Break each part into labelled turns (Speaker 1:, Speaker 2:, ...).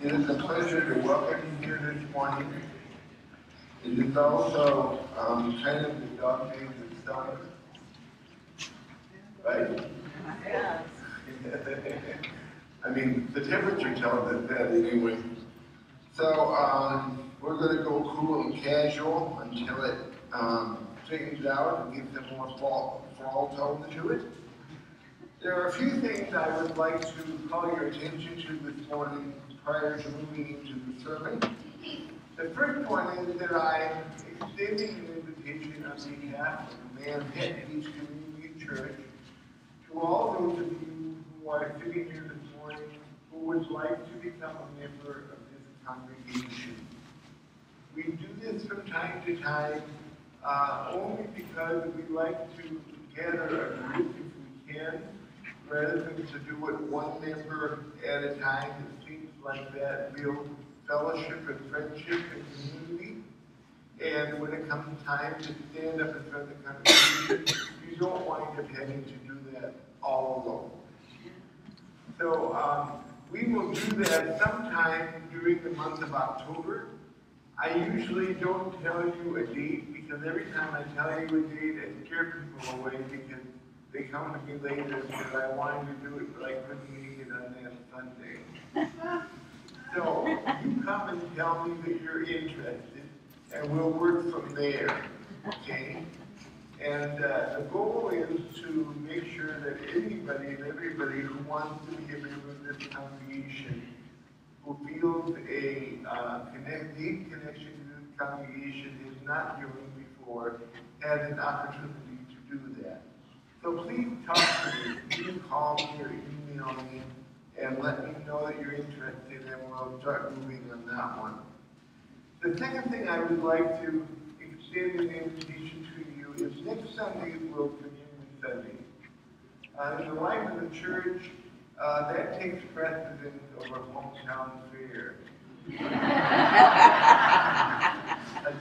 Speaker 1: It is a pleasure to welcome you here this morning. It is also kind of the dog days of summer, right?
Speaker 2: Yes.
Speaker 1: I mean, the temperature tells us that anyway. So we're going to go cool and casual until it straightens out and gets a more fall tone to it. There are a few things I would like to call your attention to this morning prior to moving into the sermon. The first one is that I'm extending an invitation on behalf of Manhattan Beach Community Church to all those of you who are sitting here this morning who would like to become a member of this congregation. We do this from time to time only because we like to gather a group if we can, rather than to do it one member at a time. It seems like that builds fellowship and friendship and community. And when it comes time to stand up in front of the congregation, you don't wind up having to do that all alone. So we will do that sometime during the month of October. I usually don't tell you a date because every time I tell you a date, I scare people away because they come to me later and say, I wanted to do it, but I couldn't make it on that Sunday. So you come and tell me that you're interested, and we'll work from there, okay? And the goal is to make sure that anybody and everybody who wants to be a member of this congregation, who feels a deep connection to this congregation, has not joined before, has an opportunity to do that. So please talk to me. You can call me or email me and let me know that you're interested, and we'll start moving on that one. The second thing I would like to extend an invitation to you is next Sunday is World Communion Sunday. In the life of the church, that takes precedence over hometown fair. I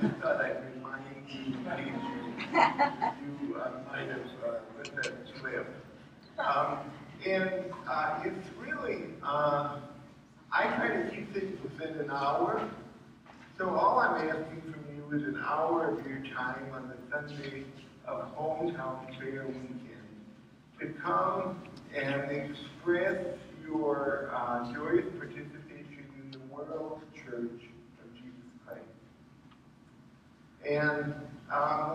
Speaker 1: just thought I'd remind you, you might have let that slip. It's really, I try to keep things within an hour. So all I'm asking from you is an hour of your time on the Sunday of Hometown Fair weekend to come and express your joyous participation in the World Church of Jesus Christ. And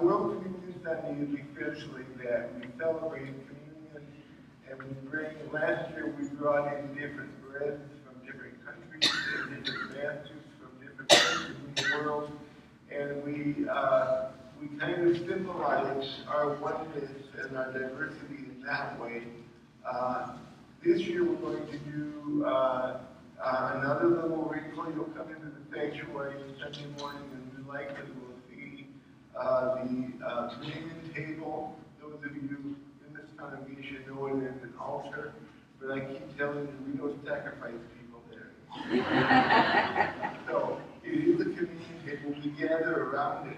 Speaker 1: World Communion Sunday is essentially that we celebrate communion and we bring, last year we brought in different breads from different countries and different masters from different places in the world, and we kind of symbolize our oneness and our diversity in that way. This year we're going to do another little ritual. You'll come into the sanctuary Sunday morning and we likely will see the communion table. Those of you in this congregation know it as an altar, but I keep telling you we don't sacrifice people there. So it is a communion table. We gather around it.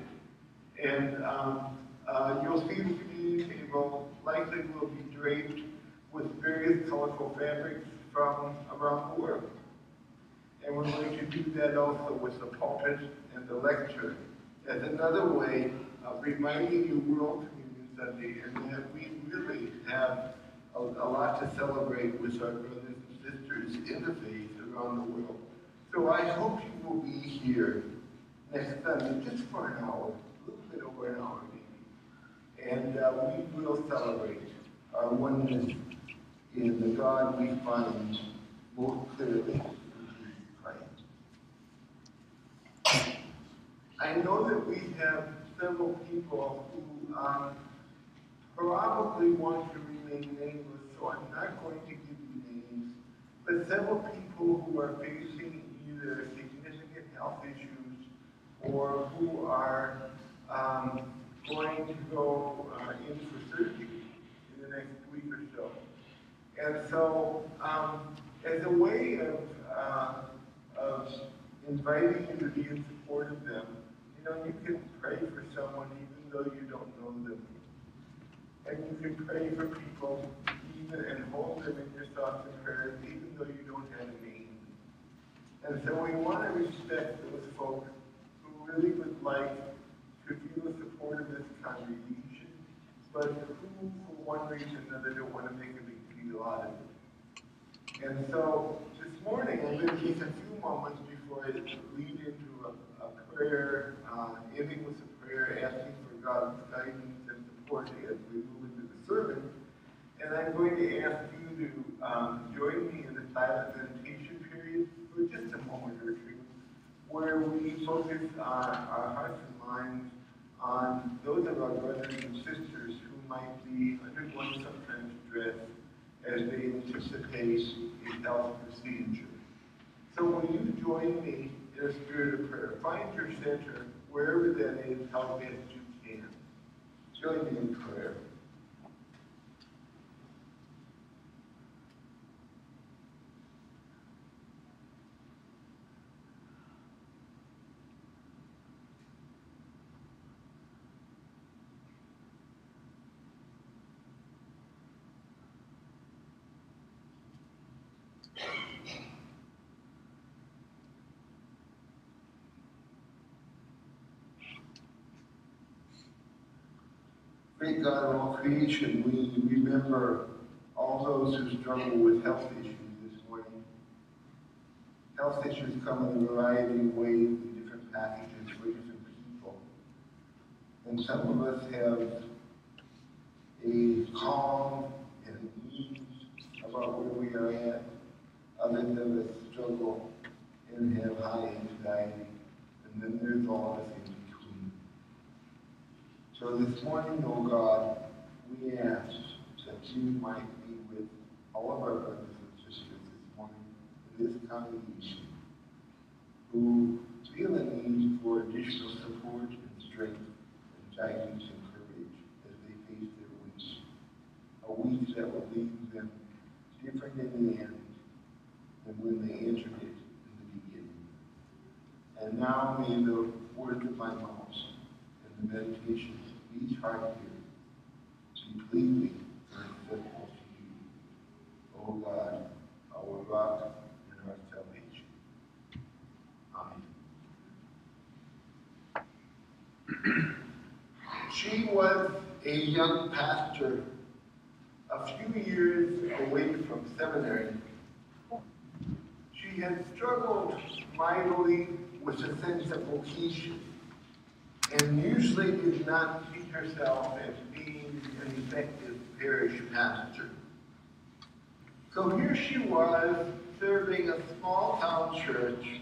Speaker 1: And you'll see the communion table likely will be draped with various colorful fabrics from around the world. And we're going to do that also with the pulpit and the lecture as another way of reminding you World Communion Sunday and that we really have a lot to celebrate with our brothers and sisters in the faith around the world. So I hope you will be here next Sunday just for an hour, a little bit over an hour maybe. And we will celebrate our oneness in the God we find most clearly in Jesus Christ. I know that we have several people who probably want to remain nameless, so I'm not going to give you names, but several people who are facing either significant health issues or who are going to go in for surgery in the next week or so. And so, as a way of inviting you to be in support of them, you know, you can pray for someone even though you don't know them. And you can pray for people even and hold them in your thoughts and prayers, even though you don't have a name. And so we want to respect those folks who really would like to feel the support of this congregation, but who, for one reason or another, don't want to make a big deal out of it. And so this morning, I'm going to take a few moments before I lead into a prayer, ending with a prayer, asking for God's guidance and support as we move into the sermon. And I'm going to ask you to join me in the silent meditation period for just a moment or two, where we focus our hearts and minds on those of our brothers and sisters who might be undergoing some kind of stress as they anticipate a health procedure. So will you join me in a spirit of prayer? Find your center, wherever that is, how best you can. Join me in prayer. Great God of all creation, we remember all those who struggle with health issues this morning. Health issues come in a variety of ways in different packages for different people. And some of us have a calm and an ease about where we are at. Others of us struggle and have high anxiety. And then there's all of us in between. So this morning, oh God, we ask that you might be with all of our brothers and sisters this morning in this congregation who feel a need for additional support and strength and guidance and courage as they face their week. A week that will leave them different in the end than when they entered it in the beginning. And now may the words of my mouth and the meditations of each heart here be pleasing and acceptable to you, O God, our rock and our salvation. Amen. She was a young pastor a few years away from seminary. She had struggled mightily with a sense of vocation and usually did not see herself as being an effective parish pastor. So here she was, serving a small town church,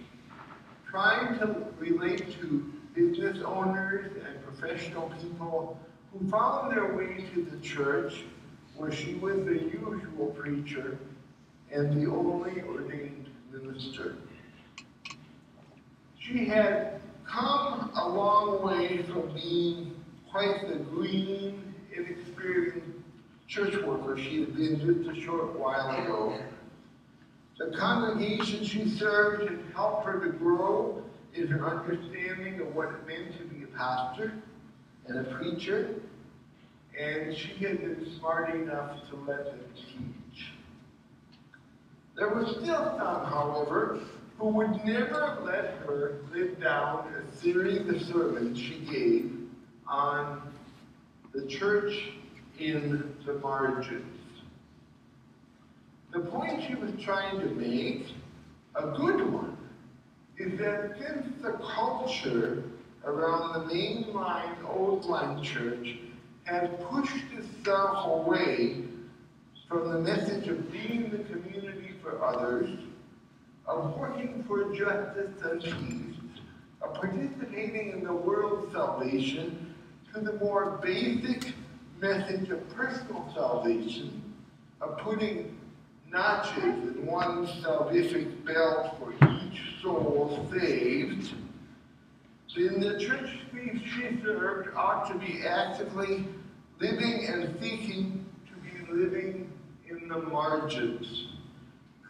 Speaker 1: trying to relate to business owners and professional people who found their way to the church where she was the usual preacher and the only ordained minister. She had come a long way from being quite the green, inexperienced church worker she had been just a short while ago. The congregation she served had helped her to grow in her understanding of what it meant to be a pastor and a preacher, and she had been smart enough to let them teach. There were still some, however, who would never let her live down a series of sermons she gave on the church in the margins. The point she was trying to make, a good one, is that since the culture around the mainline old line church has pushed itself away from the message of being the community for others, of working for justice and peace, of participating in the world's salvation, to the more basic message of personal salvation, of putting notches in one's salvific belt for each soul saved, then the church she served ought to be actively living and seeking to be living in the margins,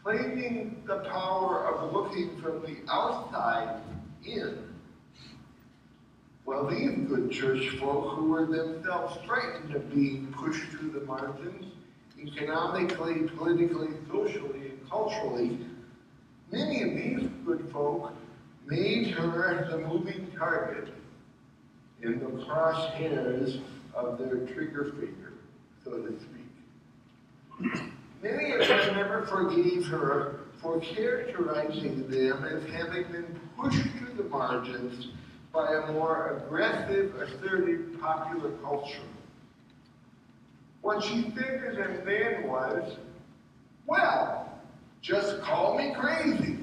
Speaker 1: claiming the power of looking from the outside in. Well, these good church folk who were themselves frightened of being pushed to the margins, economically, politically, socially, and culturally, many of these good folk made her the moving target in the crosshairs of their trigger finger, so to speak. Many of them never forgave her for characterizing them as having been pushed to the margins by a more aggressive, assertive popular culture. What she said to them then was, well, just call me crazy.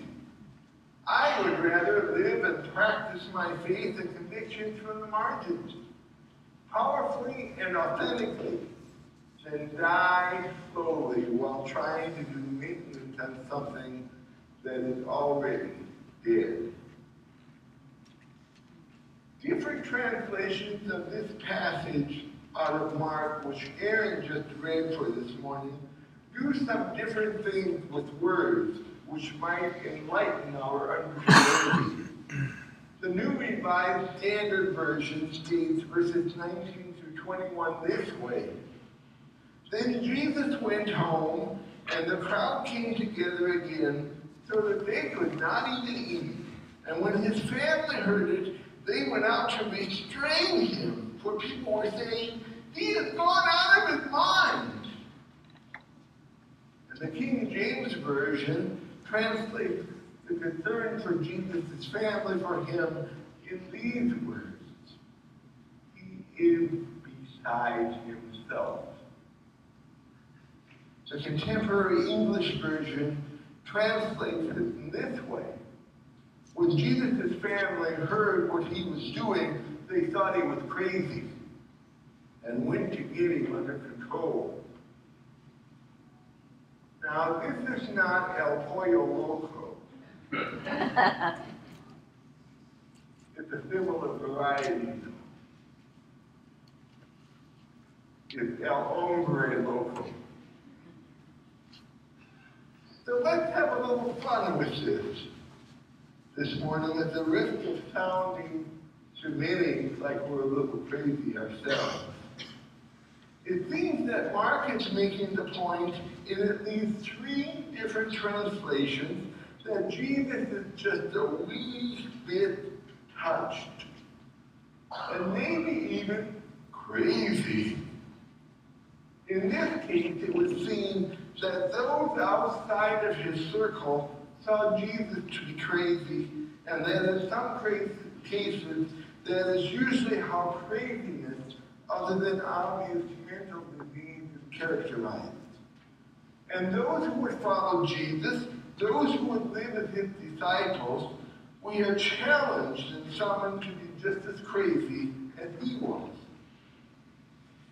Speaker 1: I would rather live and practice my faith and convictions from the margins, powerfully and authentically, than die slowly while trying to do maintenance on something that is already dead. Different translations of this passage out of Mark, which Aaron just read for this morning, do some different things with words which might enlighten our understanding. The New Revised Standard Version states verses 19 through 21 this way. Then Jesus went home, and the crowd came together again, so that they could not even eat. And when his family heard it, they went out to restrain him, for people were saying, he has gone out of his mind. And the King James Version translates the concern for Jesus' family for him in these words. He is beside himself. The Contemporary English Version translates it in this way. When Jesus' family heard what he was doing, they thought he was crazy and went to get him under control. Now, this is not El Pollo Loco. It's a similar variety. It's El Hombre Loco. So let's have a little fun with this morning at the risk of sounding to many like we're a little crazy ourselves. It seems that Mark is making the point in at least 3 different translations that Jesus is just a wee bit touched, and maybe even crazy. In this case, it would seem that those outside of his circle saw Jesus to be crazy, and that in some cases, that is usually how craziness, other than obvious mental disease, is characterized. And those who would follow Jesus, those who would live as his disciples, we are challenged and summoned to be just as crazy as he was.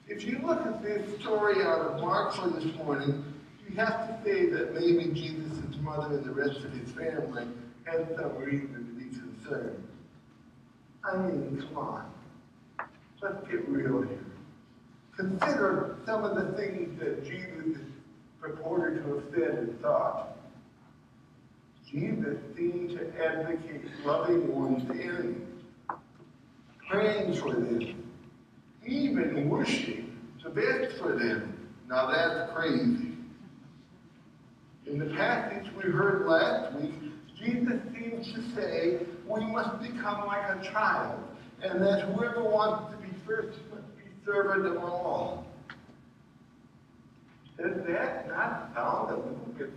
Speaker 1: If you look at this story out of Mark for this morning, you have to say that maybe Jesus' mother and the rest of his family had some reason to be concerned. I mean, come on. Let's get real here. Consider some of the things that Jesus purported to have said and thought. Jesus seemed to advocate loving one's enemies, praying for them, even wishing the best for them. Now that's crazy. In the passage we heard last week, Jesus seems to say we must become like a child, and that whoever wants to be first must be servant of all. Does that not sound a little bit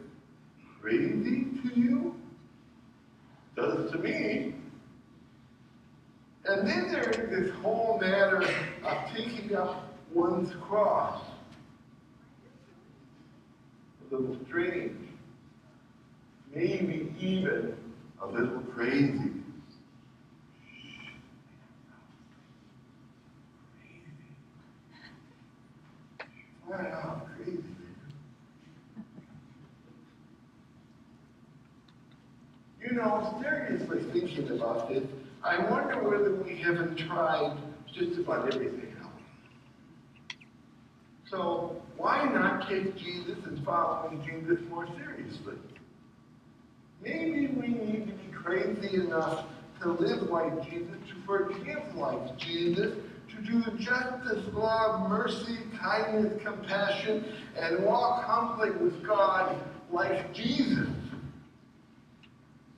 Speaker 1: crazy to you? Does to me. And then there is this whole matter of taking up one's cross. A little strange. Maybe even a little crazy. Wow, crazy. You know, seriously thinking about this, I wonder whether we haven't tried just about everything else. So why not take Jesus and following Jesus more seriously? Maybe we need to be crazy enough to live like Jesus, to forgive like Jesus, to do justice, love, mercy, kindness, compassion, and walk humbly with God like Jesus.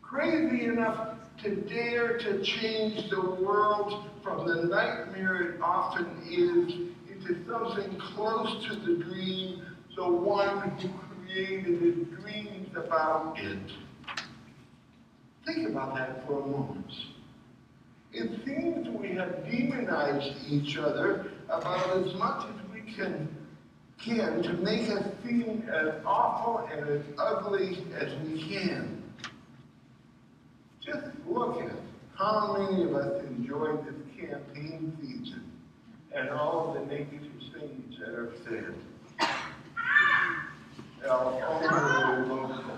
Speaker 1: Crazy enough to dare to change the world from the nightmare it often is into something close to the dream the one who created it dreams about it. Think about that for a moment. It seems we have demonized each other about as much as we can to make us seem as awful and as ugly as we can. Just look at how many of us enjoyed this campaign season and all of the negative things that are said. All local.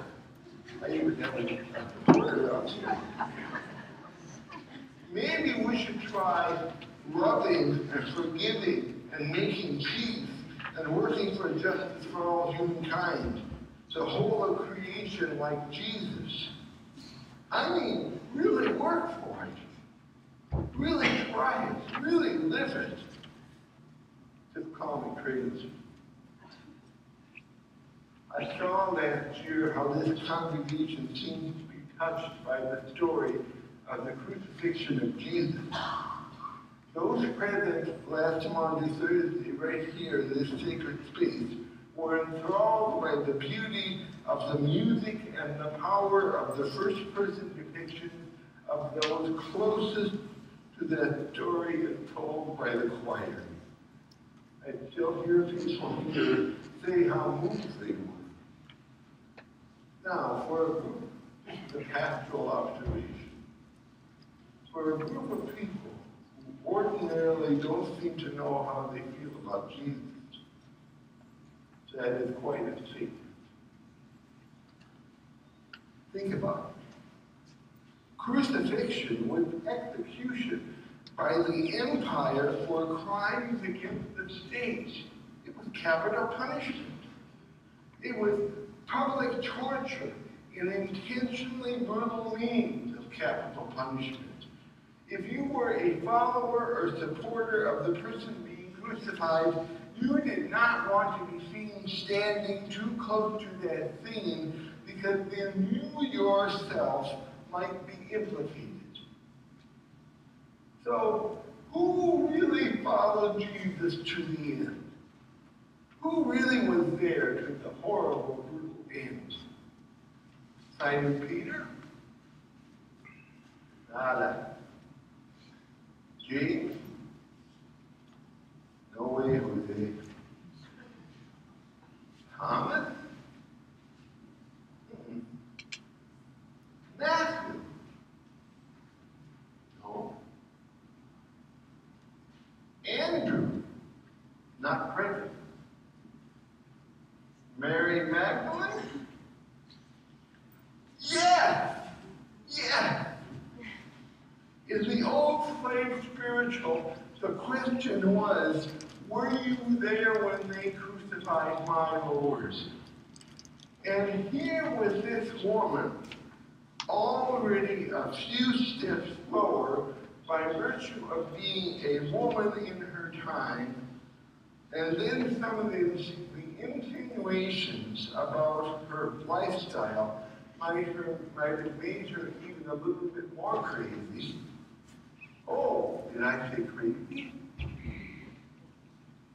Speaker 1: I even have a Twitter out here. Maybe we should try loving and forgiving and making peace and working for justice for all humankind, the whole of creation like Jesus. I mean, really work for it. Really try it. Really live it. Just call me crazy. I saw last year how this congregation seems to be touched by the story of the crucifixion of Jesus. Those present last Monday, Thursday, right here in this sacred space, were enthralled by the beauty of the music and the power of the first-person depiction of those closest to that story as told by the choir. I still hear people here say how moved they were. Now, for a group, the pastoral observation, for a group of people who ordinarily don't seem to know how they feel about Jesus, that is quite a statement. Think about it. Crucifixion was execution by the empire for crimes against the state. It was capital punishment. It was public torture and intentionally brutal means of capital punishment. If you were a follower or supporter of the person being crucified, you did not want to be seen standing too close to that scene because then you yourself might be implicated. So, who really followed Jesus to the end? Who really was there to the horrible, brutal end? Simon Peter? Nada. James? No way, Jose. Thomas? Matthew? No. Andrew? Not present. Mary Magdalene? Yes! Yes! In the old slave spiritual, the question was, were you there when they crucified my Lord? And here was this woman, already a few steps lower by virtue of being a woman in her time, and then some of the insinuations about her lifestyle might have made her even a little bit more crazy. Oh, did I say crazy?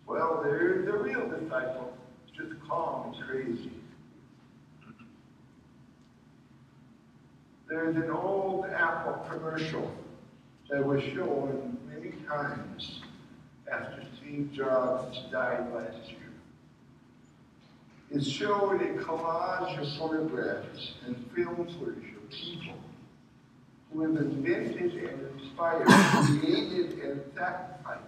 Speaker 1: Well, there's the real disciple, just calm and crazy. There's an old Apple commercial that was shown many times after Steve Jobs died last year. It showed a collage of photographs and film footage of people who have invented and inspired, created and sacrificed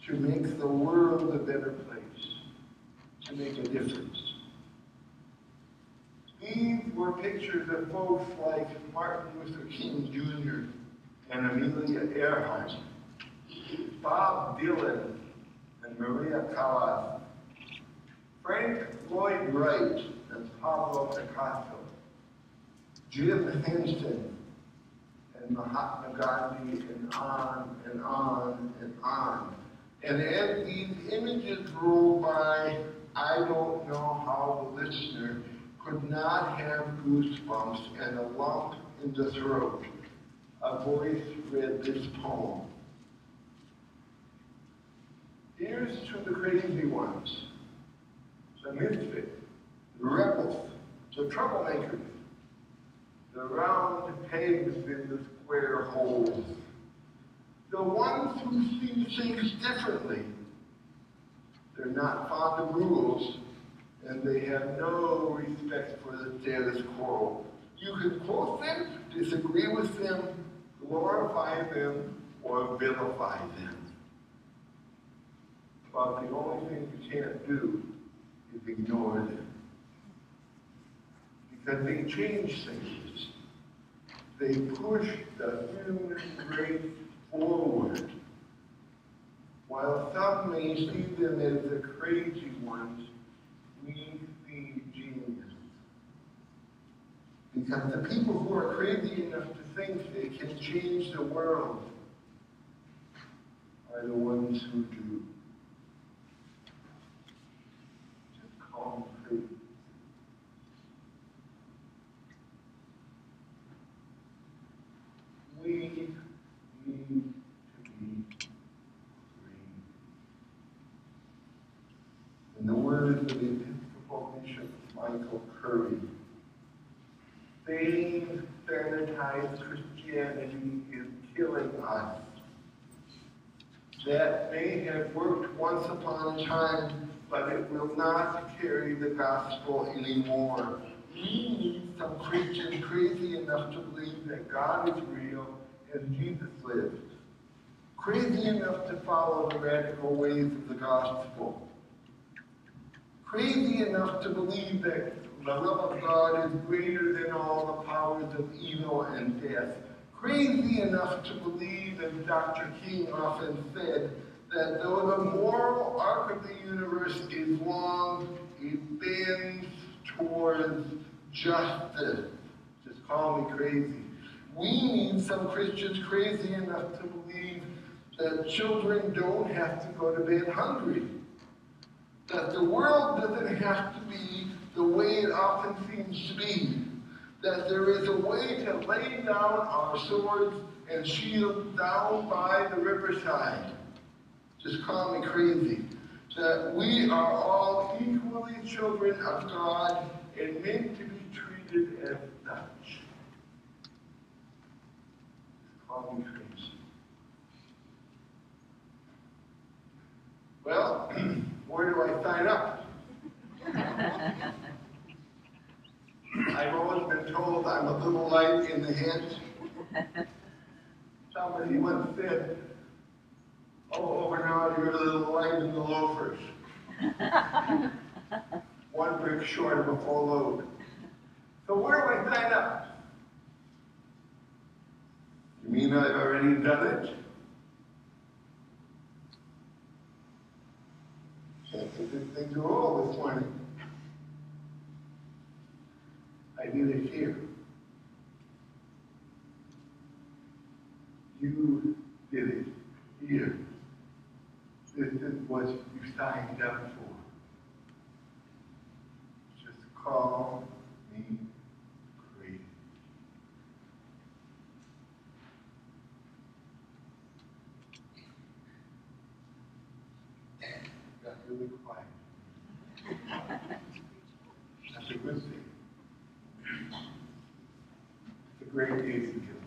Speaker 1: to make the world a better place, to make a difference. These were pictures of folks like Martin Luther King Jr. and Amelia Earhart, Bob Dylan and Maria Callas, Frank Lloyd Wright and Pablo Picasso, Jim Henson and and Mahatma Gandhi, and on and on and on. And as these images roll by, I don't know how the listener could not have goosebumps and a lump in the throat. A voice read this poem. Here's to the crazy ones, the misfits, the rebels, the troublemakers, the round pegs in the square holes, the ones who see things differently. They're not fond of rules, and they have no respect for the status quo. You can quote them, disagree with them, glorify them, or vilify them. But the only thing you can't do is ignore them. Because they change things. They push the human race forward. While some may see them as the crazy ones, we see genius. Because the people who are crazy enough to think they can change the world are the ones who do. Just call them crazy. We need to be free. In the words of the Episcopal Bishop Michael Curry, sane, sanitized Christianity is killing us. That may have worked once upon a time, but it will not carry the gospel anymore. We need some Christians crazy enough to believe that God is real and Jesus lived. Crazy enough to follow the radical ways of the gospel. Crazy enough to believe that the love of God is greater than all the powers of evil and death. Crazy enough to believe, as Dr. King often said, that though the moral arc of the universe is long, it bends towards justice. Just call me crazy. We need some Christians crazy enough to believe that children don't have to go to bed hungry. That the world doesn't have to be the way it often seems to be. That there is a way to lay down our swords and shields down by the riverside. Just call me crazy. That we are all equally children of God and meant to be treated as such. Just call me crazy. Well, where do I sign up? I've always been told I'm a little light in the head. Somebody once said, "Oh, Obenauer, you're a little light in the loafers." One brick short of a full load. So where do I sign up? You mean I've already done it? Can't get this thing to roll this morning. I did it here. You did it here. This is what you signed up for. Just call me crazy. Got really quiet. That's a good thing. It's a great day to do.